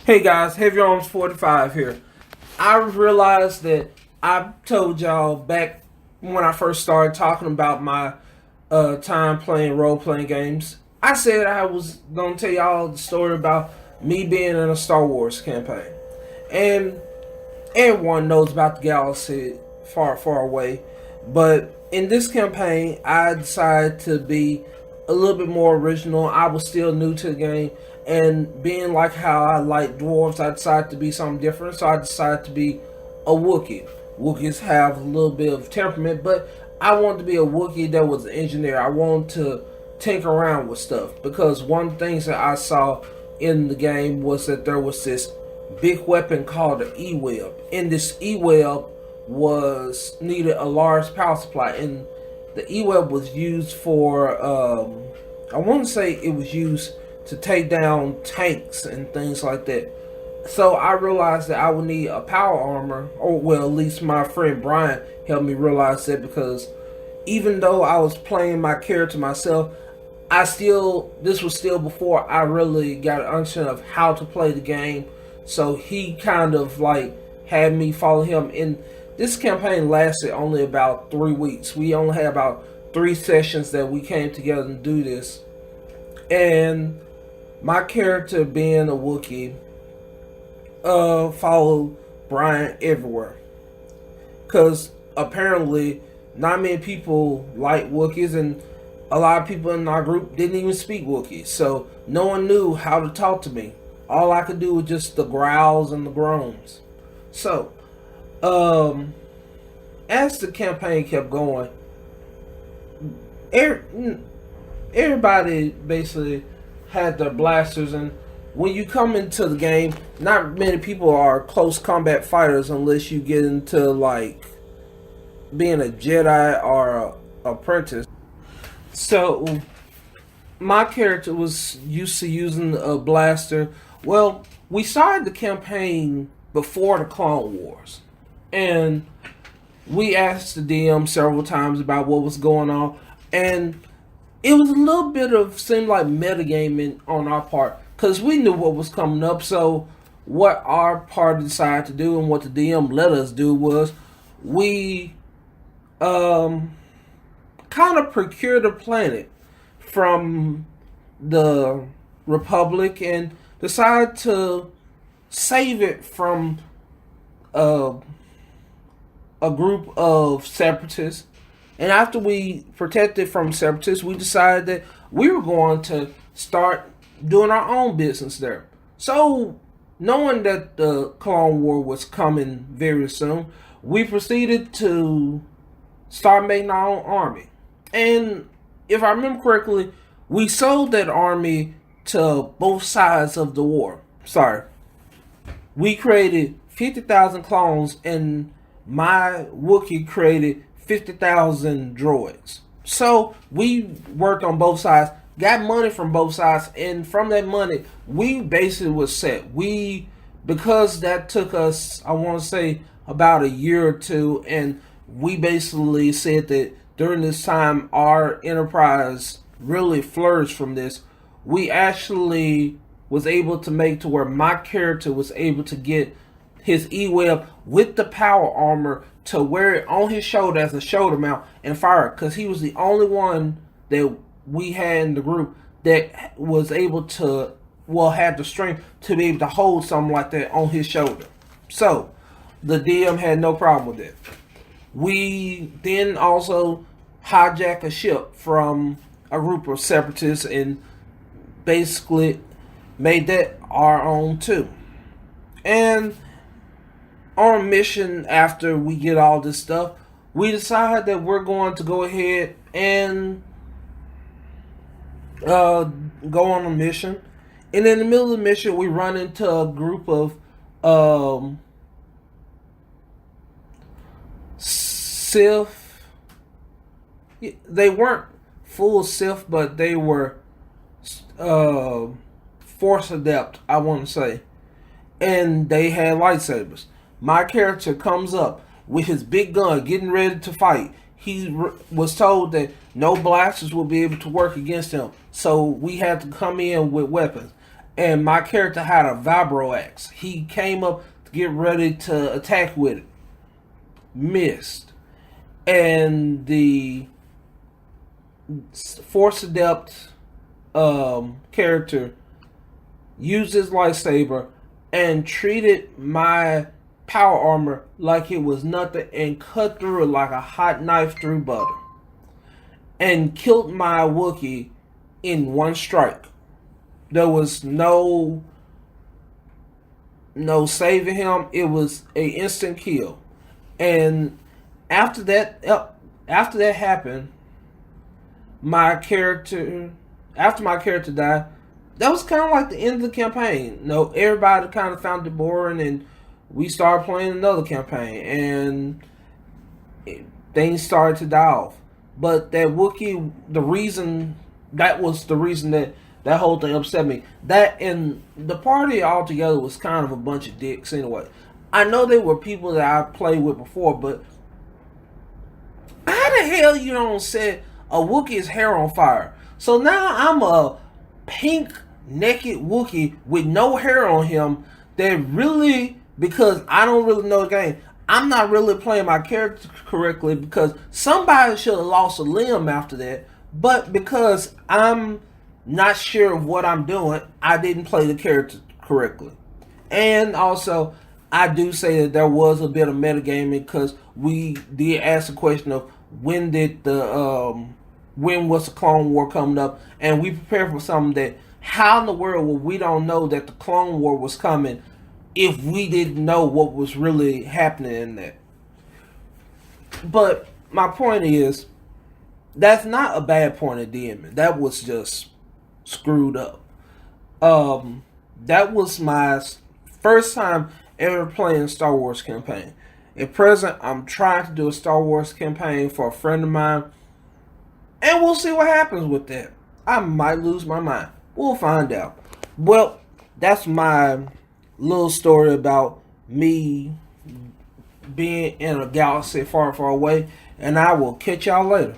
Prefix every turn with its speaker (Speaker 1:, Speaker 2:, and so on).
Speaker 1: Hey guys, Heavy Arms 45 here. I realized that I told y'all back when I first started talking about my time playing role playing games. I said I was gonna tell y'all the story about me being in a Star Wars campaign, and everyone knows about the galaxy far, far away. But in this campaign, I decided to be a little bit more original. I was still new to the game, and being like how I like dwarves, I decided to be something different. So I decided to be a Wookiee. Wookiees have a little bit of temperament, but I wanted to be a Wookiee that was an engineer. I wanted to tinker around with stuff because one of the things that I saw in the game was that there was this big weapon called the E-Web. And this E-Web was needed a large power supply, and the E-Web was used for I want to say it was used to take down tanks and things like that. So I realized that I would need a power armor, or well, at least my friend Brian helped me realize that, because even though I was playing my character myself, this was still before I really got an understanding of how to play the game. So he kind of like had me follow him. And this campaign lasted only about 3 weeks. We only had about 3 sessions that we came together and do this. And my character, being a Wookiee, followed Brian everywhere. Because apparently not many people like Wookiees, and a lot of people in our group didn't even speak Wookiee. So no one knew how to talk to me. All I could do was just the growls and the groans. So, as the campaign kept going, everybody basically had their blasters, and when you come into the game, not many people are close combat fighters unless you get into like being a Jedi or a apprentice. So my character was used to using a blaster. Well, we started the campaign before the Clone Wars, and we asked the DM several times about what was going on, and it was a little bit of seemed like metagaming on our part because we knew what was coming up. So what our party decided to do and what the DM let us do was we kind of procured a planet from the Republic and decided to save it from a group of separatists. And after we protected from separatists, we decided that we were going to start doing our own business there. So, knowing that the Clone War was coming very soon, we proceeded to start making our own army. And if I remember correctly, we sold that army to both sides of the war. Sorry. We created 50,000 clones, and my Wookiee created 50,000 droids. So we worked on both sides, got money from both sides, and from that money, we basically was set. Because that took us, I want to say, about a year or two, and we basically said that during this time, our enterprise really flourished from this. We actually was able to make to where my character was able to get his E-Web with the power armor to wear it on his shoulder as a shoulder mount and fire it, because he was the only one that we had in the group that was able to, well, had the strength to be able to hold something like that on his shoulder. So the DM had no problem with it. We then also hijacked a ship from a group of separatists and basically made that our own too. And on a mission, after we get all this stuff, we decide that we're going to go ahead and go on a mission. And in the middle of the mission, we run into a group of Sith. They weren't full Sith, but they were Force adept, I want to say. And they had lightsabers. My character comes up with his big gun, getting ready to fight. He was told that no blasters will be able to work against him, so we had to come in with weapons. and my character had a vibro axe. He came up to get ready to attack with it, missed, and the Force Adept character used his lightsaber and treated my power armor like it was nothing and cut through it like a hot knife through butter and killed my Wookiee in one strike. There was no saving him. It was an instant kill. And after that happened, after my character died, that was kind of like the end of the campaign. Everybody kind of found it boring, and we started playing another campaign, and things started to die off. But that Wookiee, that was the reason that whole thing upset me. That and the party altogether was kind of a bunch of dicks anyway. I know they were people that I played with before, but how the hell you don't set a Wookiee's hair on fire? So now I'm a pink naked Wookiee with no hair on him that really, because I don't really know the game, I'm not really playing my character correctly because somebody should have lost a limb after that, but because I'm not sure of what I'm doing, I didn't play the character correctly. And also, I do say that there was a bit of metagaming because we did ask the question of when was the Clone War coming up, and we prepared for something that how in the world would we don't know that the Clone War was coming if we didn't know what was really happening in that. But my point is, that's not a bad point of DMing. That was just screwed up. That was my first time ever playing a Star Wars campaign. At present, I'm trying to do a Star Wars campaign for a friend of mine, and we'll see what happens with that. I might lose my mind. We'll find out. Well, that's my little story about me being in a galaxy far, far away, and I will catch y'all later.